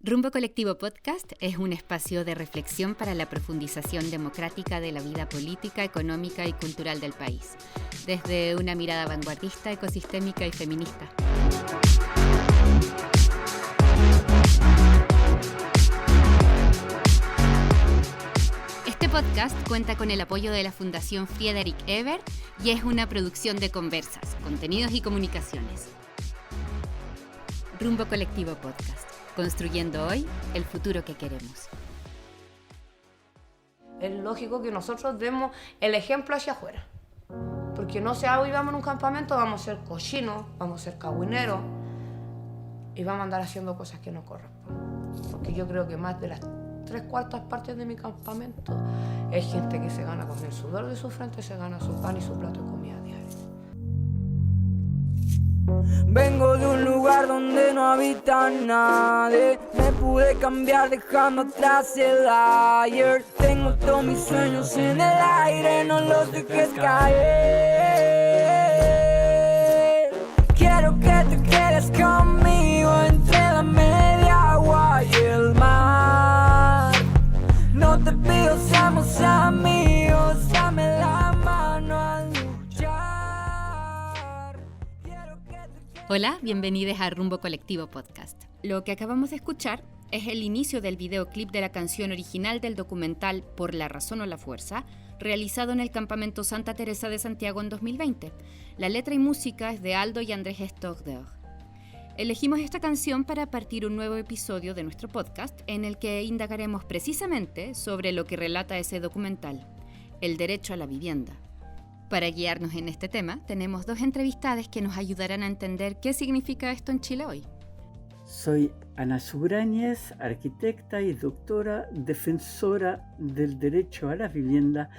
Rumbo Colectivo Podcast es un espacio de reflexión para la profundización democrática de la vida política, económica y cultural del país, desde una mirada vanguardista, ecosistémica y feminista. Este podcast cuenta con el apoyo de la Fundación Friedrich Ebert y es una producción de Conversas, Contenidos y Comunicaciones. Rumbo Colectivo Podcast. Construyendo hoy el futuro que queremos. Es lógico que nosotros demos el ejemplo hacia afuera. Porque no sea hoy vamos a un campamento, vamos a ser cochinos, vamos a ser cagüineros y vamos a andar haciendo cosas que no corresponden. Porque yo creo que más de las 3/4 partes de mi campamento es gente que se gana con el sudor de su frente, se gana su pan y su plato de comida diaria. Vengo de un lugar donde no habita nadie. Me pude cambiar dejando atrás el ayer. Tengo todos mis sueños en el aire, no los dejes caer. Quiero que te quedes conmigo entre la media agua y el mar. No te pido seamos amigos, dame la mano al luchar. Hola, bienvenidos a Rumbo Colectivo Podcast. Lo que acabamos de escuchar es el inicio del videoclip de la canción original del documental Por la razón o la fuerza, realizado en el campamento Santa Teresa de Santiago en 2020. La letra y música es de Aldo y Andrés Stogder. Elegimos esta canción para partir un nuevo episodio de nuestro podcast en el que indagaremos precisamente sobre lo que relata ese documental, el derecho a la vivienda. Para guiarnos en este tema, tenemos dos entrevistadas que nos ayudarán a entender qué significa esto en Chile hoy. Soy Ana Subráñez, arquitecta y doctora, defensora del derecho a la vivienda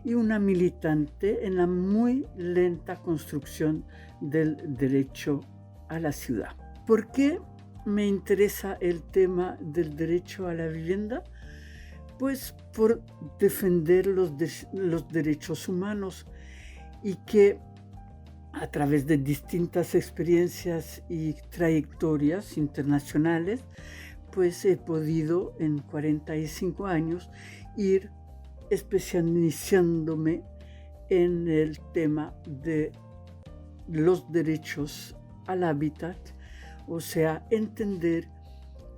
y una militante en la muy lenta construcción del derecho a la ciudad. ¿Por qué me interesa el tema del derecho a la vivienda? Pues por defender los derechos humanos y que a través de distintas experiencias y trayectorias internacionales, pues he podido en 45 años ir especializándome en el tema de los derechos al hábitat, o sea, entender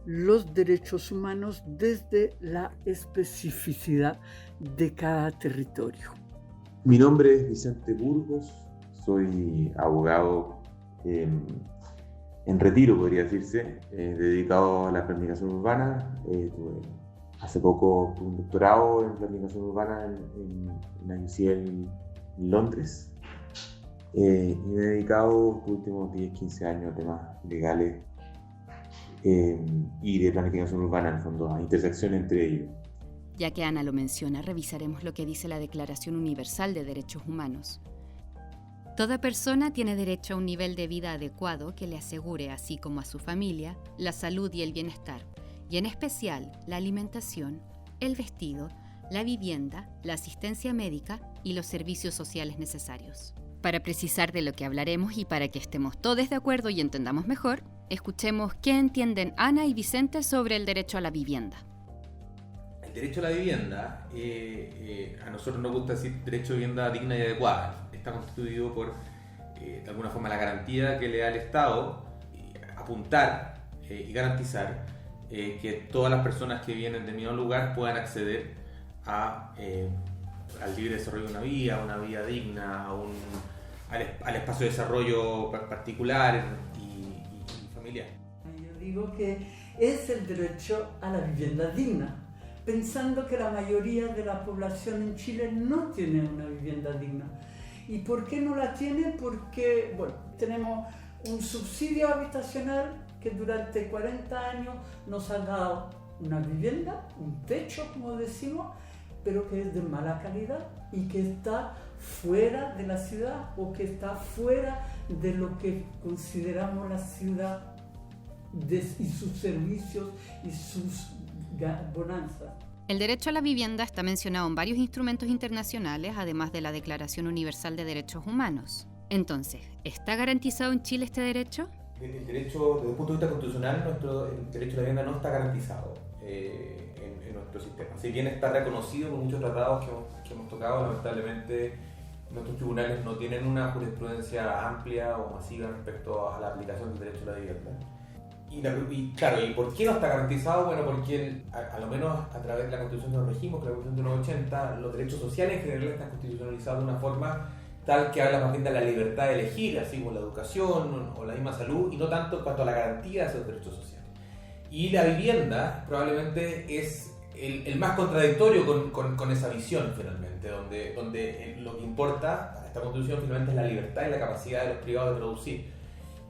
los derechos humanos desde la especificidad de cada territorio. Mi nombre es Vicente Burgos, soy abogado en retiro, podría decirse, dedicado a la planificación urbana. Hace poco tuve un doctorado en planificación urbana en la UCL en Londres. Y me he dedicado los últimos 10-15 años a temas legales y de planificación urbana, en el fondo, a intersección entre ellos. Ya que Ana lo menciona, revisaremos lo que dice la Declaración Universal de Derechos Humanos. Toda persona tiene derecho a un nivel de vida adecuado que le asegure, así como a su familia, la salud y el bienestar, y en especial la alimentación, el vestido, la vivienda, la asistencia médica y los servicios sociales necesarios. Para precisar de lo que hablaremos y para que estemos todos de acuerdo y entendamos mejor, escuchemos qué entienden Ana y Vicente sobre el derecho a la vivienda. El derecho a la vivienda, a nosotros nos gusta decir derecho a vivienda digna y adecuada. Está constituido por, de alguna forma, la garantía que le da el Estado, apuntar y garantizar que todas las personas que vienen de mismo lugar puedan acceder al libre desarrollo de una vida digna, al espacio de desarrollo particular y familiar. Yo digo que es el derecho a la vivienda digna, pensando que la mayoría de la población en Chile no tiene una vivienda digna. ¿Y por qué no la tiene? Porque, tenemos un subsidio habitacional que durante 40 años nos ha dado una vivienda, un techo, como decimos, pero que es de mala calidad y que está fuera de la ciudad o que está fuera de lo que consideramos la ciudad y sus servicios y sus bonanzas. El derecho a la vivienda está mencionado en varios instrumentos internacionales, además de la Declaración Universal de Derechos Humanos. Entonces, ¿está garantizado en Chile este derecho? el derecho, desde el punto de vista constitucional, el derecho a la vivienda no está garantizado en nuestro sistema. Si bien está reconocido por muchos tratados que hemos tocado, lamentablemente nuestros tribunales no tienen una jurisprudencia amplia o masiva respecto a la aplicación del derecho a la vivienda. Y claro, ¿y por qué no está garantizado? Bueno, porque a lo menos a través de la Constitución de los regimos, que la Constitución de los 80, los derechos sociales en general están constitucionalizados de una forma tal que habla más bien de la libertad de elegir, así como la educación o la misma salud, y no tanto en cuanto a la garantía de esos derechos sociales. Y la vivienda probablemente es el más contradictorio con esa visión finalmente, donde lo que importa a esta Constitución finalmente es la libertad y la capacidad de los privados de producir.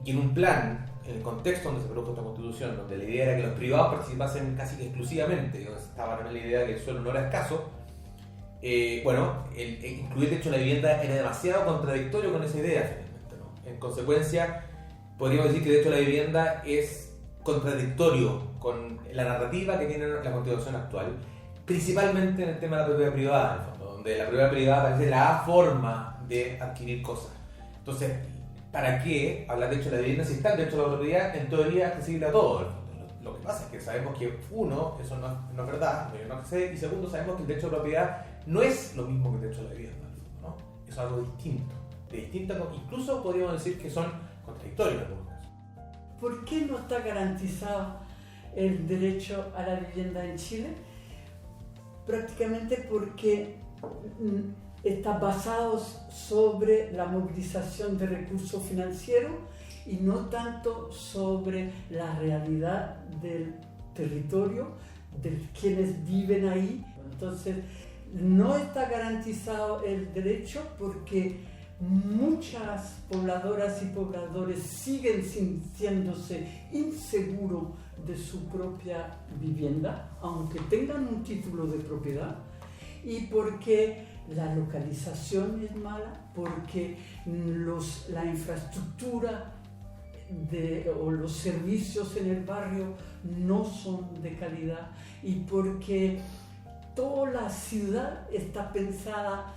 Y en un plan, en el contexto donde se produjo esta Constitución, donde la idea era que los privados participasen casi que exclusivamente, donde estaba también la idea de que el suelo no era escaso, incluir de hecho la vivienda era demasiado contradictorio con esa idea finalmente, ¿no? En consecuencia, podríamos decir que de hecho la vivienda es contradictorio con la narrativa que tiene la Constitución actual, principalmente en el tema de la propiedad privada, en el fondo, donde la propiedad privada parece la forma de adquirir cosas. Entonces, ¿para qué hablar de hecho de la vivienda si está el derecho a la propiedad? En teoría es accesible a todo. Lo que pasa es que sabemos que uno, eso no es verdad, no accede, y segundo, sabemos que el derecho a la propiedad no es lo mismo que el derecho a la vivienda, ¿no? Es algo distinto, incluso podríamos decir que son contradictorios en algunos casos. ¿Por qué no está garantizado el derecho a la vivienda en Chile? Prácticamente porque está basado sobre la movilización de recursos financieros y no tanto sobre la realidad del territorio, de quienes viven ahí. Entonces, no está garantizado el derecho porque muchas pobladoras y pobladores siguen sintiéndose inseguros de su propia vivienda, aunque tengan un título de propiedad, y porque la localización es mala, porque la infraestructura o los servicios en el barrio no son de calidad, y porque toda la ciudad está pensada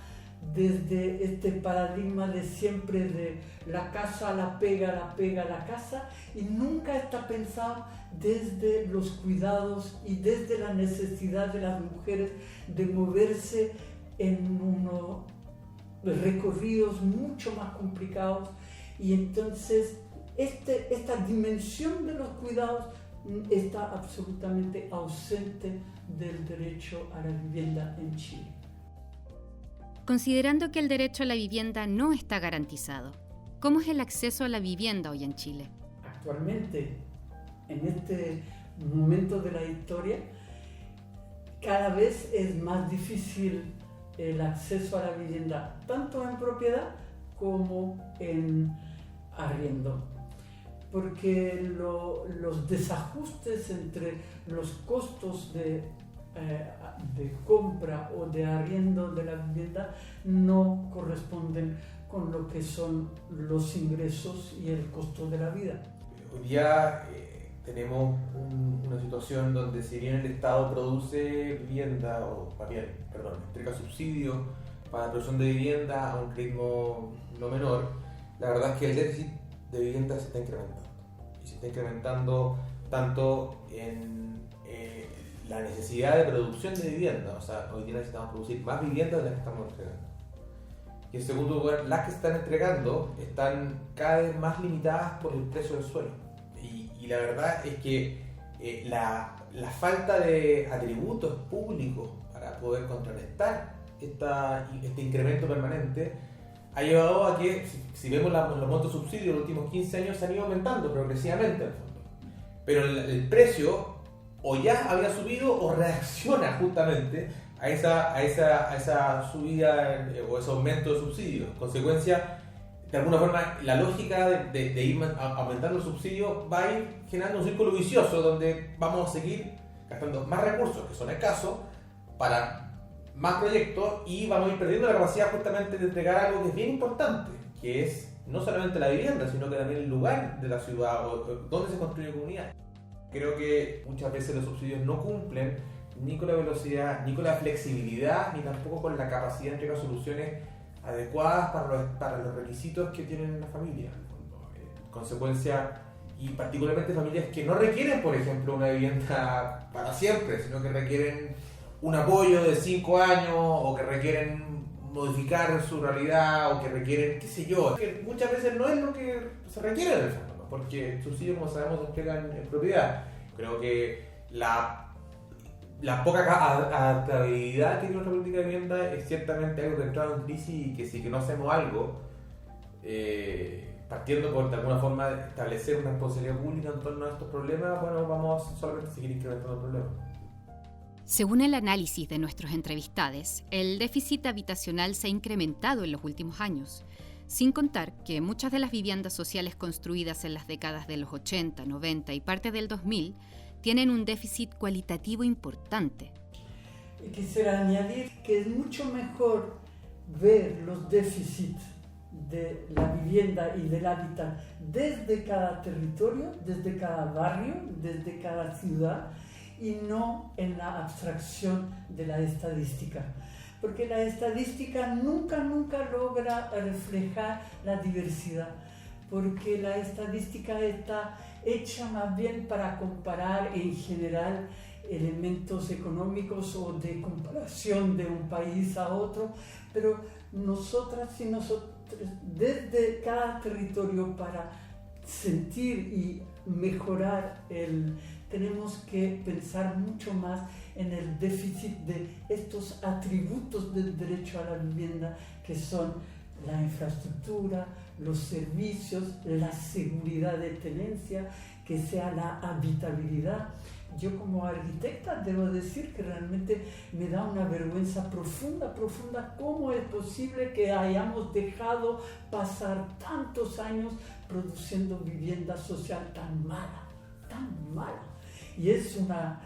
desde este paradigma de siempre de la casa, la pega, la casa, y nunca está pensado desde los cuidados y desde la necesidad de las mujeres de moverse en unos recorridos mucho más complicados. Y entonces esta dimensión de los cuidados está absolutamente ausente del derecho a la vivienda en Chile. Considerando que el derecho a la vivienda no está garantizado, ¿cómo es el acceso a la vivienda hoy en Chile? Actualmente, en este momento de la historia, cada vez es más difícil el acceso a la vivienda, tanto en propiedad como en arriendo, porque los desajustes entre los costos de compra o de arriendo de la vivienda no corresponden con lo que son los ingresos y el costo de la vida. Hoy día tenemos una situación donde si bien el Estado produce vivienda, entrega subsidios para la producción de vivienda a un ritmo no menor, la verdad es que el déficit de vivienda se está incrementando. Y se está incrementando tanto en la necesidad de producción de vivienda, o sea, hoy día necesitamos producir más viviendas de las que estamos entregando. Y en segundo lugar, las que se están entregando están cada vez más limitadas por el precio del suelo. Y la verdad es que la falta de atributos públicos para poder contrarrestar este incremento permanente ha llevado a que, si vemos los montos de subsidios en los últimos 15 años, se han ido aumentando progresivamente en el fondo. Pero el precio o ya había subido o reacciona justamente a esa subida o ese aumento de subsidios. En consecuencia, de alguna forma, la lógica de ir aumentando el subsidio va a ir generando un círculo vicioso donde vamos a seguir gastando más recursos, que son escasos, para más proyectos, y vamos a ir perdiendo la capacidad justamente de entregar algo que es bien importante, que es no solamente la vivienda, sino que también el lugar de la ciudad o donde se construye comunidad. Creo que muchas veces los subsidios no cumplen ni con la velocidad, ni con la flexibilidad, ni tampoco con la capacidad de entregar soluciones adecuadas para los requisitos que tienen las familias. En consecuencia, y particularmente familias que no requieren, por ejemplo, una vivienda para siempre, sino que requieren un apoyo de 5 años o que requieren modificar su realidad o que requieren, qué sé yo, que muchas veces no es lo que se requiere en el fondo, ¿no? Porque el subsidio, como sabemos, se entrega en propiedad. Creo que la poca adaptabilidad que tiene nuestra política de vivienda es ciertamente algo que ha entrado en crisis y que si que no hacemos algo, partiendo por de alguna forma establecer una responsabilidad pública en torno a estos problemas, bueno, vamos solamente a seguir incrementando el problema. Según el análisis de nuestros entrevistados, el déficit habitacional se ha incrementado en los últimos años, sin contar que muchas de las viviendas sociales construidas en las décadas de los 80, 90 y parte del 2000 tienen un déficit cualitativo importante. Quisiera añadir que es mucho mejor ver los déficits de la vivienda y del hábitat desde cada territorio, desde cada barrio, desde cada ciudad, y no en la abstracción de la estadística. Porque la estadística nunca logra reflejar la diversidad, porque la estadística está hecha más bien para comparar en general elementos económicos o de comparación de un país a otro, pero nosotras y nosotros desde cada territorio para sentir y mejorar tenemos que pensar mucho más en el déficit de estos atributos del derecho a la vivienda que son la infraestructura, los servicios, la seguridad de tenencia, que sea la habitabilidad. Yo como arquitecta debo decir que realmente me da una vergüenza profunda cómo es posible que hayamos dejado pasar tantos años produciendo vivienda social tan mala. Y es una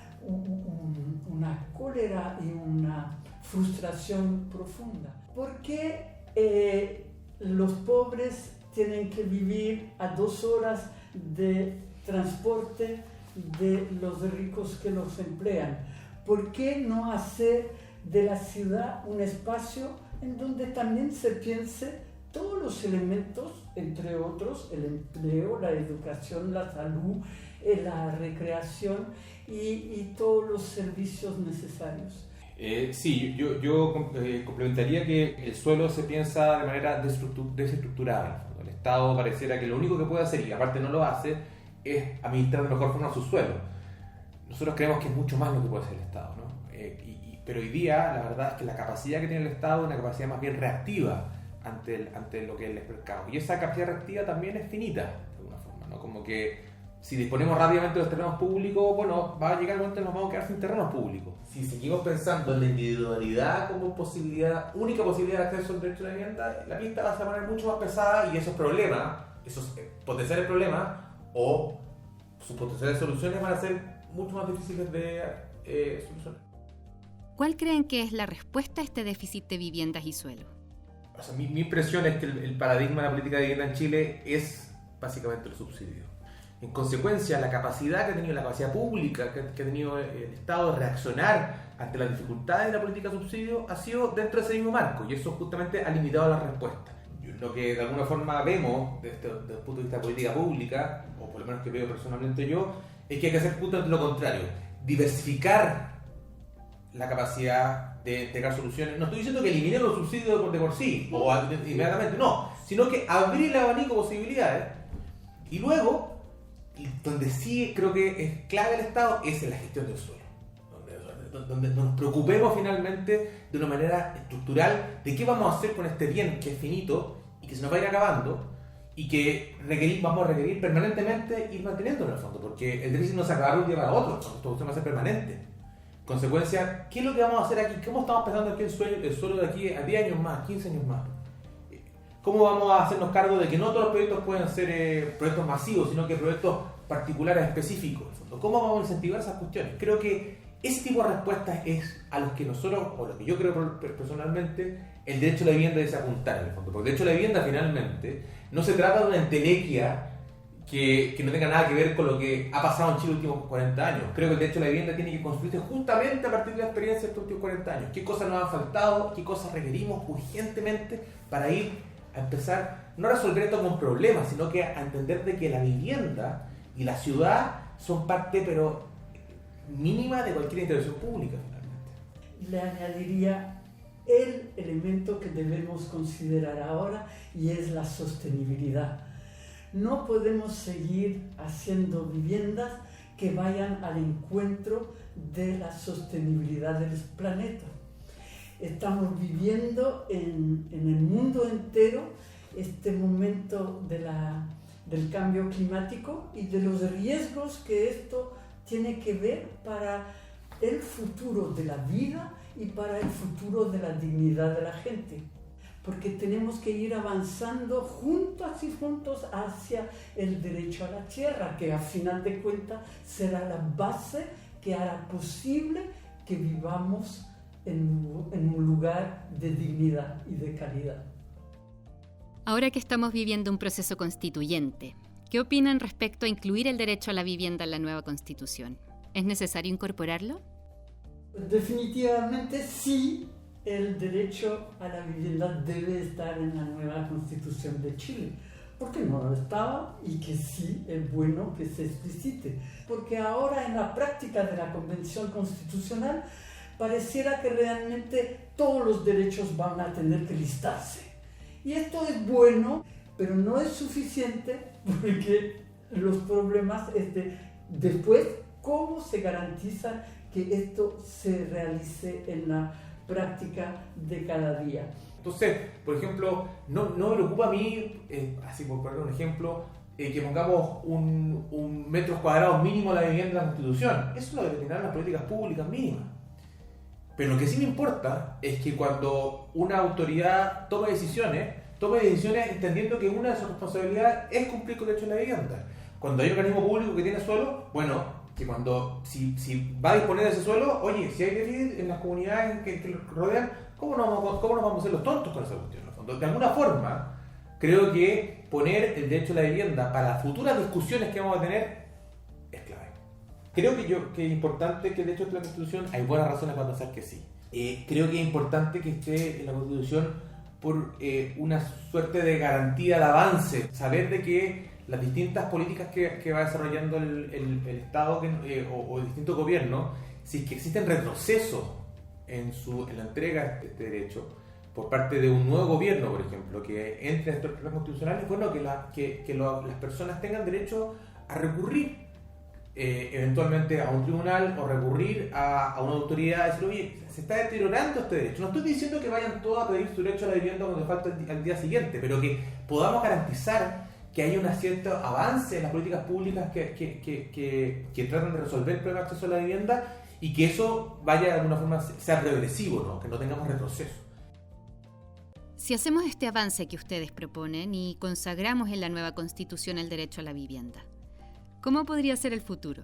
cólera y una frustración profunda. ¿Por qué los pobres tienen que vivir a 2 horas de transporte de los ricos que los emplean? ¿Por qué no hacer de la ciudad un espacio en donde también se piense todos los elementos, entre otros, el empleo, la educación, la salud, la recreación y todos los servicios necesarios? Sí, yo complementaría que el suelo se piensa de manera desestructurada. El Estado pareciera que lo único que puede hacer, y aparte no lo hace, es administrar de mejor forma su suelo. Nosotros creemos que es mucho más lo que puede hacer el Estado, ¿no? Pero hoy día la verdad es que la capacidad que tiene el Estado es una capacidad más bien reactiva ante lo que es el mercado. Y esa capacidad reactiva también es finita, de alguna forma, ¿no? Como que si disponemos rápidamente de los terrenos públicos, bueno, va a llegar el momento en que nos vamos a quedar sin terrenos públicos. Si seguimos pensando en la individualidad como única posibilidad de acceso al derecho a la vivienda, la pista va a ser mucho más pesada y esos problemas, esos potenciales problemas o sus potenciales soluciones van a ser mucho más difíciles de solucionar. ¿Cuál creen que es la respuesta a este déficit de viviendas y suelo? O sea, mi impresión es que el paradigma de la política de vivienda en Chile es básicamente el subsidio. En consecuencia, la capacidad que ha tenido, la capacidad pública que ha tenido el Estado de reaccionar ante las dificultades de la política de subsidio ha sido dentro de ese mismo marco, y eso justamente ha limitado la respuesta. Lo que de alguna forma vemos desde el punto de vista de política pública, o por lo menos que veo personalmente yo, es que hay que hacer justamente lo contrario, diversificar la capacidad de entregar soluciones. No estoy diciendo que eliminen los subsidios de por sí, o inmediatamente, no, sino que abrir el abanico de posibilidades, y luego, donde sí creo que es clave el Estado, es en la gestión del suelo. Donde nos preocupemos finalmente de una manera estructural de qué vamos a hacer con este bien que es finito y que se nos va a ir acabando y que vamos a requerir permanentemente ir manteniéndolo en el fondo, porque el déficit no se acabará de un día para otro, esto va a ser permanente. En consecuencia, ¿qué es lo que vamos a hacer aquí? ¿Cómo estamos pensando aquí el suelo de aquí a 10 años más, 15 años más? ¿Cómo vamos a hacernos cargo de que no todos los proyectos pueden ser proyectos masivos, sino que proyectos particulares específicos? ¿Cómo vamos a incentivar esas cuestiones? Creo que ese tipo de respuestas es a los que nosotros, o lo que yo creo personalmente, el derecho a la vivienda debe apuntar en el fondo. Porque el derecho a la vivienda finalmente no se trata de una entelequia que no tenga nada que ver con lo que ha pasado en Chile los últimos 40 años. Creo que el derecho a la vivienda tiene que construirse justamente a partir de la experiencia de estos últimos 40 años. ¿Qué cosas nos han faltado? ¿Qué cosas requerimos urgentemente para ir a empezar, no a resolver esto con problemas, sino que a entender de que la vivienda y la ciudad son parte, pero mínima, de cualquier intervención pública, finalmente. Le añadiría el elemento que debemos considerar ahora, y es la sostenibilidad. No podemos seguir haciendo viviendas que vayan al encuentro de la sostenibilidad del planeta. Estamos viviendo en el mundo entero este momento del cambio climático y de los riesgos que esto tiene que ver para el futuro de la vida y para el futuro de la dignidad de la gente. Porque tenemos que ir avanzando juntos y juntos hacia el derecho a la tierra, que a final de cuentas será la base que hará posible que vivamos en un lugar de dignidad y de calidad. Ahora que estamos viviendo un proceso constituyente, ¿qué opinan respecto a incluir el derecho a la vivienda en la nueva Constitución? ¿Es necesario incorporarlo? Definitivamente sí, el derecho a la vivienda debe estar en la nueva Constitución de Chile, porque no lo estaba y que sí es bueno que se explicite, porque ahora en la práctica de la Convención Constitucional pareciera que realmente todos los derechos van a tener que listarse. Y esto es bueno, pero no es suficiente, porque los problemas después, ¿cómo se garantiza que esto se realice en la práctica de cada día? Entonces, por ejemplo, no me preocupa a mí, así por poner un ejemplo, que pongamos un metros cuadrados mínimo a la vivienda en la Constitución. Eso lo determinarán las políticas públicas mínimas. Pero lo que sí me importa es que cuando una autoridad tome decisiones entendiendo que una de sus responsabilidades es cumplir con el derecho a la vivienda. Cuando hay un organismo público que tiene suelo, bueno, que si va a disponer de ese suelo, oye, si hay déficit en las comunidades que lo rodean, ¿cómo nos vamos a hacer los tontos con esa cuestión? De alguna forma, creo que poner el derecho a la vivienda para las futuras discusiones que vamos a tener es clave. Creo que es importante que el derecho a la Constitución, hay buenas razones para pensar que sí. Creo que es importante que esté en la Constitución por una suerte de garantía de avance, saber de que las distintas políticas que va desarrollando el Estado o distintos gobiernos, si es que existen retrocesos en la entrega de este derecho por parte de un nuevo gobierno, por ejemplo, que entre en estos problemas constitucionales, bueno, que las personas tengan derecho a recurrir eventualmente a un tribunal o recurrir a una autoridad y decir, oye, se está deteriorando este derecho. No estoy diciendo que vayan todos a pedir su derecho a la vivienda cuando falta al día siguiente, pero que podamos garantizar que haya un cierto avance en las políticas públicas que tratan de resolver el problema de acceso a la vivienda y que eso vaya de alguna forma, sea progresivo, ¿no? Que no tengamos retroceso. Si hacemos este avance que ustedes proponen y consagramos en la nueva Constitución el derecho a la vivienda, ¿cómo podría ser el futuro?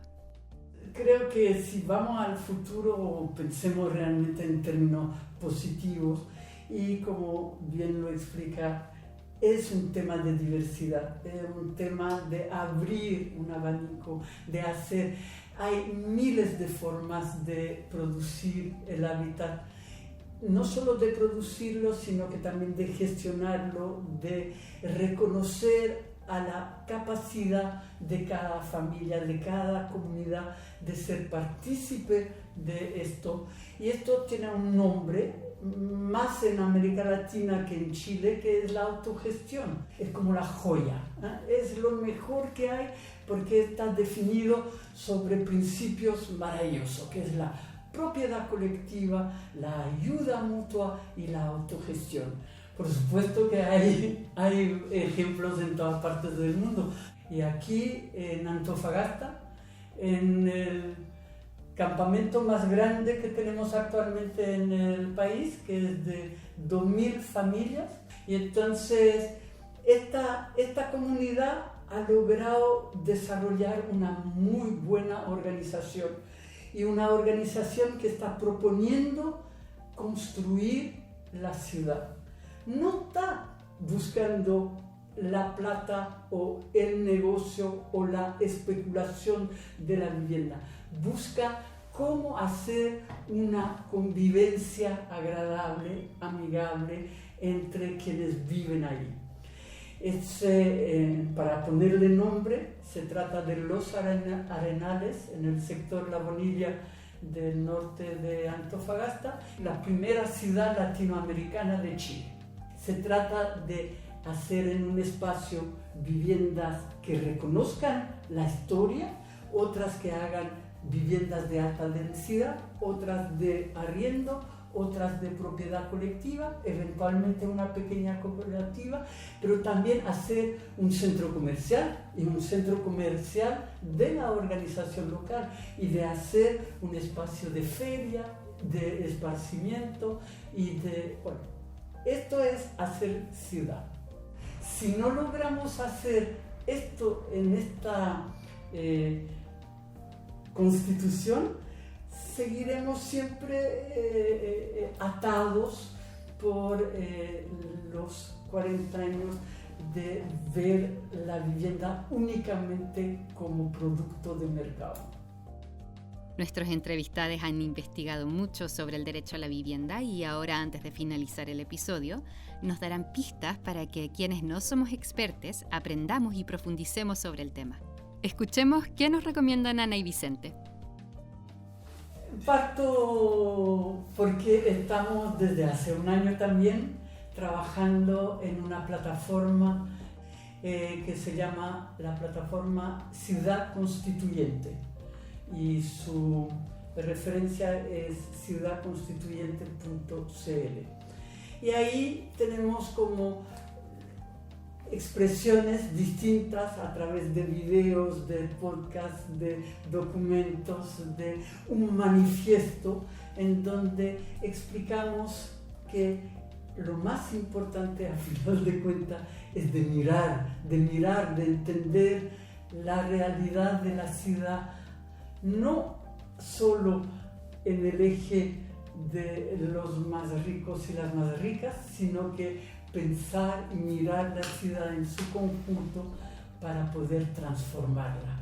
Creo que si vamos al futuro, pensemos realmente en términos positivos y, como bien lo explica, es un tema de diversidad, es un tema de abrir un abanico, de hacer. Hay miles de formas de producir el hábitat, no solo de producirlo, sino que también de gestionarlo, de reconocer a la capacidad de cada familia, de cada comunidad, de ser partícipe de esto. Y esto tiene un nombre, más en América Latina que en Chile, que es la autogestión. Es como la joya, ¿eh? Es lo mejor que hay porque está definido sobre principios maravillosos, que es la propiedad colectiva, la ayuda mutua y la autogestión. Por supuesto que hay ejemplos en todas partes del mundo. Y aquí en Antofagasta, en el campamento más grande que tenemos actualmente en el país, que es de 2.000 familias, y entonces esta comunidad ha logrado desarrollar una muy buena organización, y una organización que está proponiendo construir la ciudad. No está buscando la plata o el negocio o la especulación de la vivienda. Busca cómo hacer una convivencia agradable, amigable entre quienes viven ahí. Para ponerle nombre, se trata de Los Arenales, en el sector La Bonilla del norte de Antofagasta, la primera ciudad latinoamericana de Chile. Se trata de hacer en un espacio viviendas que reconozcan la historia, otras que hagan viviendas de alta densidad, otras de arriendo, otras de propiedad colectiva, eventualmente una pequeña cooperativa, pero también hacer un centro comercial y un centro comercial de la organización local y de hacer un espacio de feria, de esparcimiento y de... Bueno, esto es hacer ciudad. Si no logramos hacer esto en esta constitución, seguiremos siempre atados por los 40 años de ver la vivienda únicamente como producto de mercado. Nuestros entrevistados han investigado mucho sobre el derecho a la vivienda y ahora, antes de finalizar el episodio, nos darán pistas para que quienes no somos expertos aprendamos y profundicemos sobre el tema. Escuchemos qué nos recomiendan Ana y Vicente. Parto porque estamos desde hace un año también trabajando en una plataforma que se llama la plataforma Ciudad Constituyente y su referencia es ciudadconstituyente.cl. Y ahí tenemos como expresiones distintas a través de videos, de podcasts, de documentos, de un manifiesto en donde explicamos que lo más importante a final de cuentas es de mirar, de entender la realidad de la ciudad, no solo en el eje de los más ricos y las más ricas, sino que pensar y mirar la ciudad en su conjunto para poder transformarla.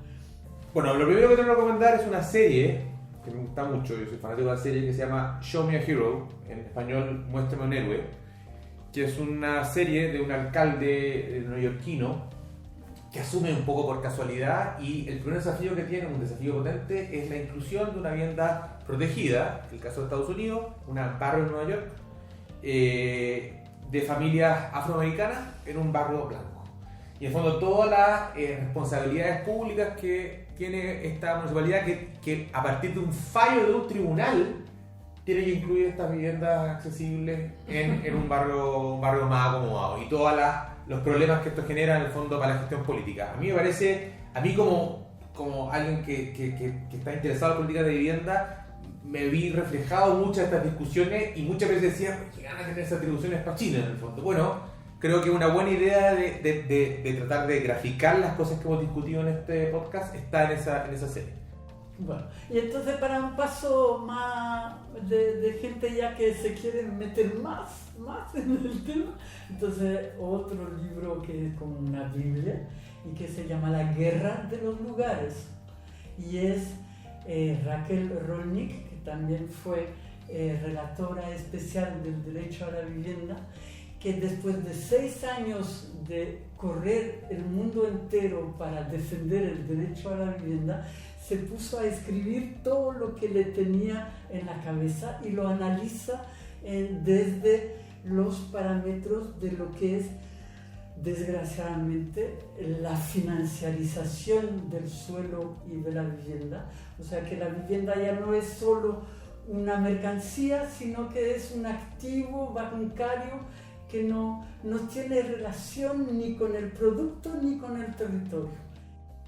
Bueno, lo primero que te voy a recomendar es una serie que me gusta mucho, yo soy fanático de la serie, que se llama Show Me a Hero, en español Muéstrame un héroe, que es una serie de un alcalde neoyorquino que asume un poco por casualidad y el primer desafío que tiene, un desafío potente, es la inclusión de una vivienda protegida, en el caso de Estados Unidos, un barrio en Nueva York, de familias afroamericanas en un barrio blanco. Y en el fondo todas las responsabilidades públicas que tiene esta municipalidad que a partir de un fallo de un tribunal tiene que incluir estas viviendas accesibles en un barrio más acomodado y todos los problemas que esto genera en el fondo para la gestión política. A mí me parece, como alguien que está interesado en políticas de vivienda, me vi reflejado muchas de estas discusiones y muchas veces decía, ¿qué ganas de tener esas atribuciones para China en el fondo? Bueno, creo que una buena idea de tratar de graficar las cosas que hemos discutido en este podcast está en esa serie. Bueno, y entonces para un paso más de gente ya que se quiere meter más en el tema, entonces otro libro que es como una Biblia y que se llama La Guerra de los Lugares y es Raquel Rolnick, que también fue relatora especial del derecho a la vivienda, que después de 6 años de correr el mundo entero para defender el derecho a la vivienda, se puso a escribir todo lo que le tenía en la cabeza y lo analiza desde los parámetros de lo que es, desgraciadamente, la financiarización del suelo y de la vivienda. O sea que la vivienda ya no es solo una mercancía, sino que es un activo bancario que no tiene relación ni con el producto ni con el territorio.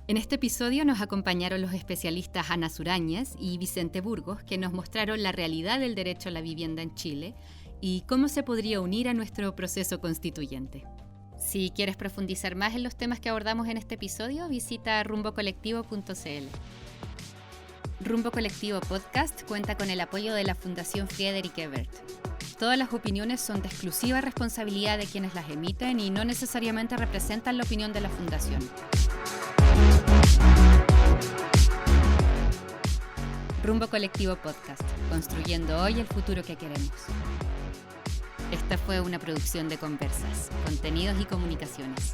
En este episodio nos acompañaron los especialistas Ana Surañez y Vicente Burgos, que nos mostraron la realidad del derecho a la vivienda en Chile y cómo se podría unir a nuestro proceso constituyente. Si quieres profundizar más en los temas que abordamos en este episodio, visita rumbocolectivo.cl. Rumbo Colectivo Podcast cuenta con el apoyo de la Fundación Friedrich Ebert. Todas las opiniones son de exclusiva responsabilidad de quienes las emiten y no necesariamente representan la opinión de la Fundación. Rumbo Colectivo Podcast, construyendo hoy el futuro que queremos. Esta fue una producción de Conversas, Contenidos y Comunicaciones.